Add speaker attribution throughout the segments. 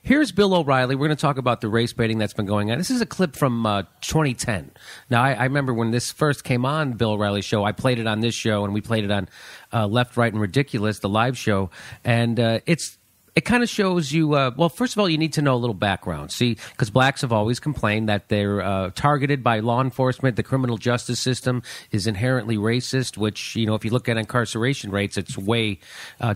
Speaker 1: Here's Bill O'Reilly. We're going to talk about the race baiting that's been going on. This is a clip from 2010. Now, I remember when this first came on Bill O'Reilly's show. I played it on this show, and we played it on Left, Right, and Ridiculous, the live show. And it kind of shows you, well, first of all, you need to know a little background. See, because blacks have always complained that they're targeted by law enforcement. The criminal justice system is inherently racist, which, you know, if you look at incarceration rates, it's way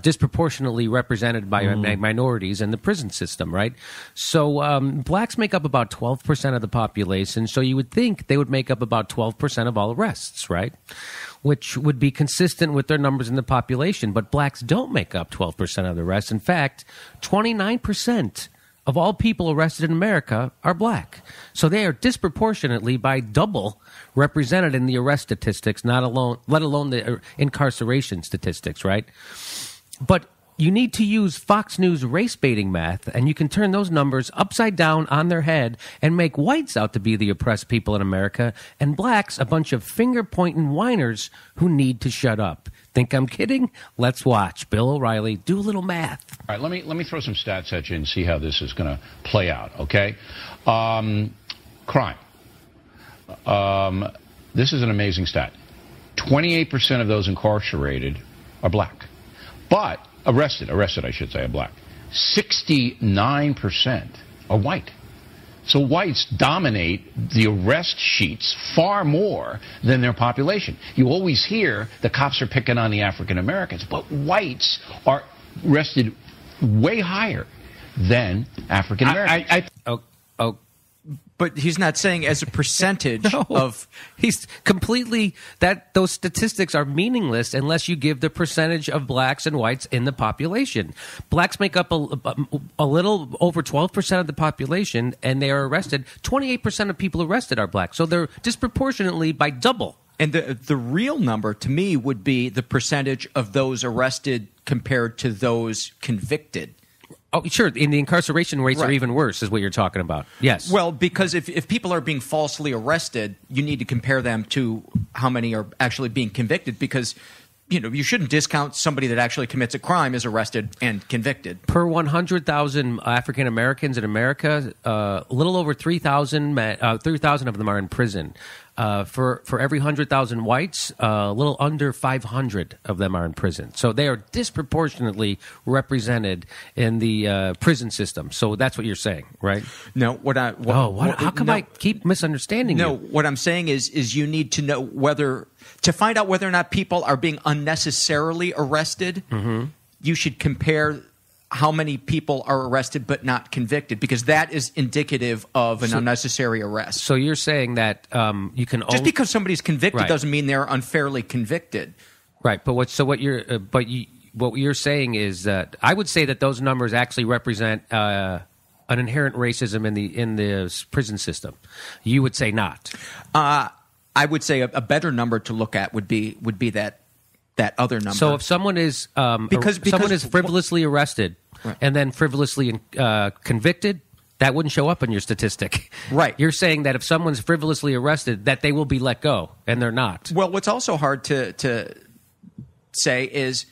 Speaker 1: disproportionately represented by minorities in the prison system, right? So blacks make up about 12% of the population, so you would think they would make up about 12% of all arrests, right? Which would be consistent with their numbers in the population. But blacks don't make up 12% of the arrests. In fact, 29% of all people arrested in America are black. So they are disproportionately by double represented in the arrest statistics, let alone the incarceration statistics, right? But you need to use Fox News race baiting math, and you can turn those numbers upside down on their head and make whites out to be the oppressed people in America and blacks a bunch of finger-pointing whiners who need to shut up. Think I'm kidding? Let's watch Bill O'Reilly do a little math.
Speaker 2: All right, let me throw some stats at you and see how this is going to play out, okay? Crime. This is an amazing stat. 28% of those incarcerated are black. But arrested, I should say, are black. 69% are white. So whites dominate the arrest sheets far more than their population. You always hear the cops are picking on the African Americans, but whites are arrested way higher than African Americans.
Speaker 3: But he's not saying as a percentage of.
Speaker 1: He's completely those statistics are meaningless unless you give the percentage of blacks and whites in the population. Blacks make up a little over 12% of the population, and they are arrested. 28% of people arrested are black, so they're disproportionately by double.
Speaker 3: And the real number to me would be the percentage of those arrested compared to those convicted.
Speaker 1: Oh, sure. In the incarceration rates are even worse, is what you're talking about. Yes.
Speaker 3: Well, because if people are being falsely arrested, you need to compare them to how many are actually being convicted, because you shouldn't discount somebody that actually commits a crime is arrested and convicted.
Speaker 1: Per 100,000 African Americans in America, a little over 3,000 of them are in prison. For every 100,000 whites, a little under 500 of them are in prison. So they are disproportionately represented in the prison system. So that's what you're saying, right?
Speaker 3: No,
Speaker 1: how come I keep misunderstanding you?
Speaker 3: No, what I'm saying is you need to know to find out whether or not people are being unnecessarily arrested, you should compare how many people are arrested but not convicted, because that is indicative of an unnecessary arrest.
Speaker 1: So you're saying that you can
Speaker 3: just because somebody's convicted doesn't mean they're unfairly convicted,
Speaker 1: right? But what you're saying is that I would say that those numbers actually represent an inherent racism in the prison system. You would say not.
Speaker 3: I would say a better number to look at would be that other number.
Speaker 1: So if someone is because someone is frivolously arrested and then frivolously convicted, that wouldn't show up in your statistic.
Speaker 3: Right.
Speaker 1: You're saying that if someone's frivolously arrested, that they will be let go, and they're not.
Speaker 3: Well, what's also hard to say is,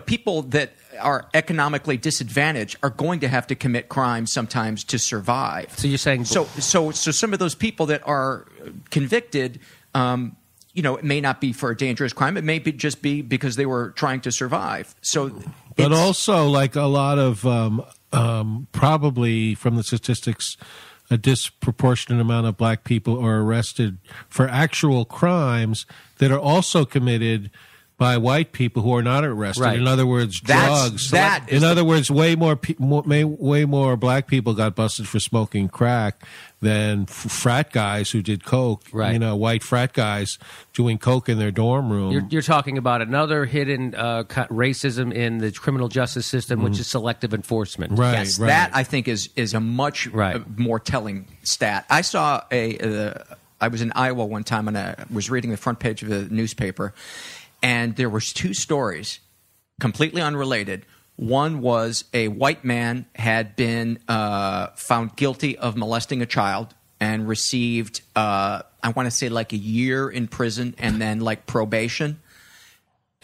Speaker 3: people that are economically disadvantaged are going to have to commit crimes sometimes to survive.
Speaker 1: So you're saying
Speaker 3: so some of those people that are convicted, it may not be for a dangerous crime. It may just be because they were trying to survive.
Speaker 4: But also, like a lot of probably from the statistics, a disproportionate amount of black people are arrested for actual crimes that are also committed by white people who are not arrested. Right. In other words, drugs. In other words, way more black people got busted for smoking crack than frat guys who did coke.
Speaker 1: Right.
Speaker 4: White frat guys doing coke in their dorm room.
Speaker 1: You're talking about another hidden racism in the criminal justice system, which is selective enforcement.
Speaker 4: Right.
Speaker 3: Yes, that I think is a much more telling stat. I saw I was in Iowa one time and I was reading the front page of the newspaper. And there was two stories, completely unrelated. One was a white man had been found guilty of molesting a child and received, I want to say, like a year in prison and then like probation.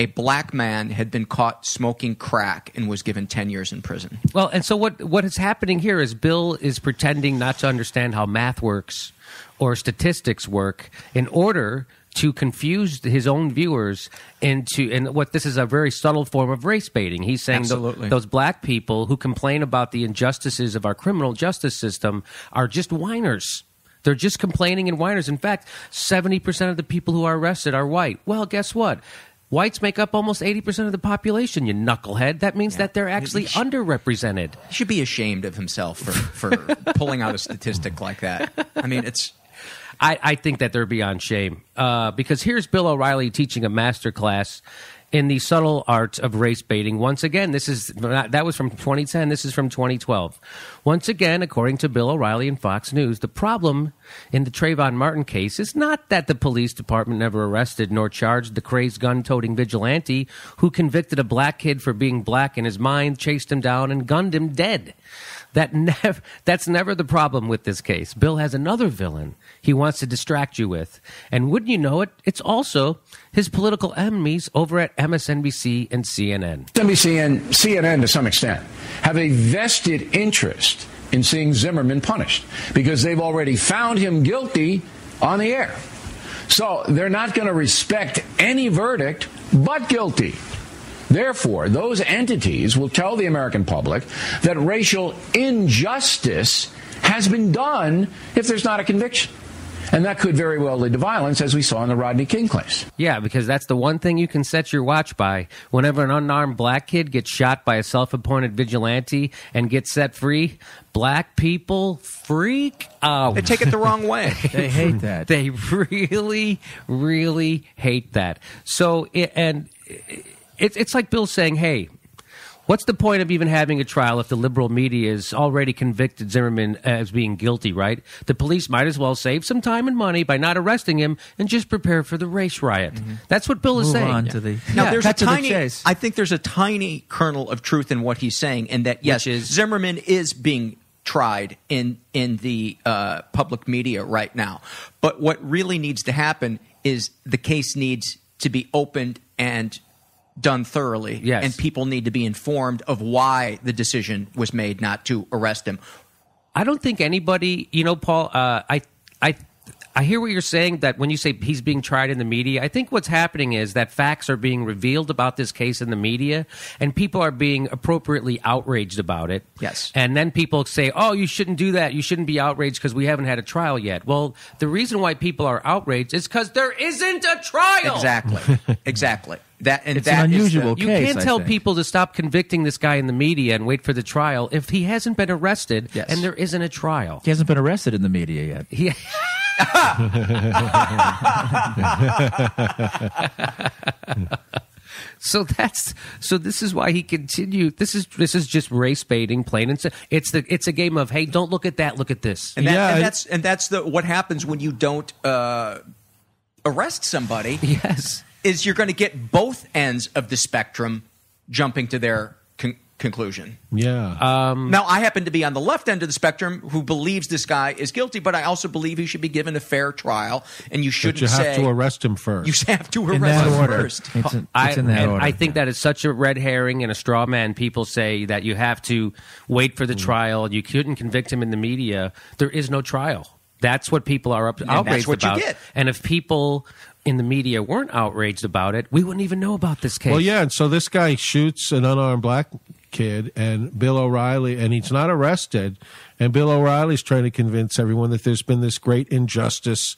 Speaker 3: a black man had been caught smoking crack and was given 10 years in prison.
Speaker 1: Well, and so what is happening here is Bill is pretending not to understand how math works or statistics work in order to confuse his own viewers into, and what this is a very subtle form of race baiting. He's saying those black people who complain about the injustices of our criminal justice system are just whiners. They're just complaining and whiners. In fact, 70% of the people who are arrested are white. Well, guess what? Whites make up almost 80% of the population, you knucklehead. That means that they're actually underrepresented.
Speaker 3: He should be ashamed of himself for pulling out a statistic like that. I mean, it's...
Speaker 1: I think that they're beyond shame because here's Bill O'Reilly teaching a master class in the subtle art of race baiting. Once again, that was from 2010. This is from 2012. Once again, according to Bill O'Reilly and Fox News, the problem in the Trayvon Martin case is not that the police department never arrested nor charged the crazed gun-toting vigilante who convicted a black kid for being black in his mind, chased him down, and gunned him dead. That's never the problem with this case. Bill has another villain he wants to distract you with. And wouldn't you know it, it's also his political enemies over at MSNBC and CNN.
Speaker 2: MSNBC and CNN, to some extent, have a vested interest in seeing Zimmerman punished because they've already found him guilty on the air. So they're not going to respect any verdict but guilty. Therefore, those entities will tell the American public that racial injustice has been done if there's not a conviction. And that could very well lead to violence, as we saw in the Rodney King case.
Speaker 1: Yeah, because that's the one thing you can set your watch by. Whenever an unarmed black kid gets shot by a self-appointed vigilante and gets set free, black people freak out.
Speaker 3: They take it the wrong way.
Speaker 5: They hate that.
Speaker 1: They really, really hate that. So, it's like Bill saying, hey, what's the point of even having a trial if the liberal media has already convicted Zimmerman as being guilty, right? The police might as well save some time and money by not arresting him and just prepare for the race riot. Mm-hmm. That's what Bill is saying.
Speaker 5: On to the,
Speaker 3: now, there's a tiny, I think there's a tiny kernel of truth in what he's saying, and that, yes, Zimmerman is being tried in the public media right now. But what really needs to happen is the case needs to be opened and done thoroughly,
Speaker 1: yes.
Speaker 3: And people need to be informed of why the decision was made not to arrest him.
Speaker 1: I don't think anybody, Paul, I hear what you're saying, that when you say he's being tried in the media, I think what's happening is that facts are being revealed about this case in the media, and people are being appropriately outraged about it.
Speaker 3: Yes.
Speaker 1: And then people say, oh, you shouldn't do that. You shouldn't be outraged because we haven't had a trial yet. Well, the reason why people are outraged is because there isn't a trial.
Speaker 3: Exactly. Exactly.
Speaker 5: It's an unusual case.
Speaker 1: You can't tell people to stop convicting this guy in the media and wait for the trial if he hasn't been arrested and there isn't a trial.
Speaker 5: He hasn't been arrested in the media yet.
Speaker 1: So this is why he continued. This is just race baiting, plain and simple. It's a game of, hey, don't look at that, look at this.
Speaker 3: And that's what happens when you don't arrest somebody.
Speaker 1: Yes.
Speaker 3: Is you're going to get both ends of the spectrum jumping to their conclusion.
Speaker 4: Yeah.
Speaker 3: Now, I happen to be on the left end of the spectrum who believes this guy is guilty, but I also believe he should be given a fair trial, and you shouldn't
Speaker 4: but you have
Speaker 3: say...
Speaker 4: to arrest him first.
Speaker 3: You have to arrest him first.
Speaker 5: It's in that order.
Speaker 1: I think that is such a red herring and a straw man. People say that you have to wait for the trial. You couldn't convict him in the media. There is no trial. That's what people are outraged about.
Speaker 3: That's what you get.
Speaker 1: And if people in the media weren't outraged about it, we wouldn't even know about this case.
Speaker 4: Well, yeah, and so this guy shoots an unarmed black kid, and Bill O'Reilly, and he's not arrested, and Bill O'Reilly's trying to convince everyone that there's been this great injustice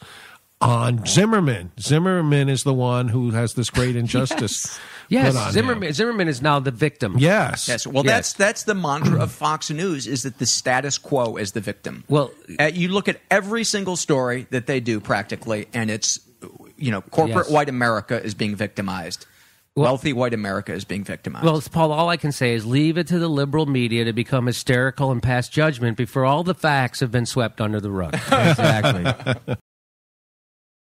Speaker 4: on Zimmerman. Zimmerman is the one who has this great injustice.
Speaker 1: Yes, Zimmerman is now the victim.
Speaker 4: Yes.
Speaker 3: Yes. Well, that's the mantra of Fox News, is that the status quo is the victim.
Speaker 1: Well,
Speaker 3: you look at every single story that they do practically, and it's, corporate white America is being victimized. Wealthy white America is being victimized.
Speaker 1: Well, Paul, all I can say is leave it to the liberal media to become hysterical and pass judgment before all the facts have been swept under the rug.
Speaker 5: Exactly.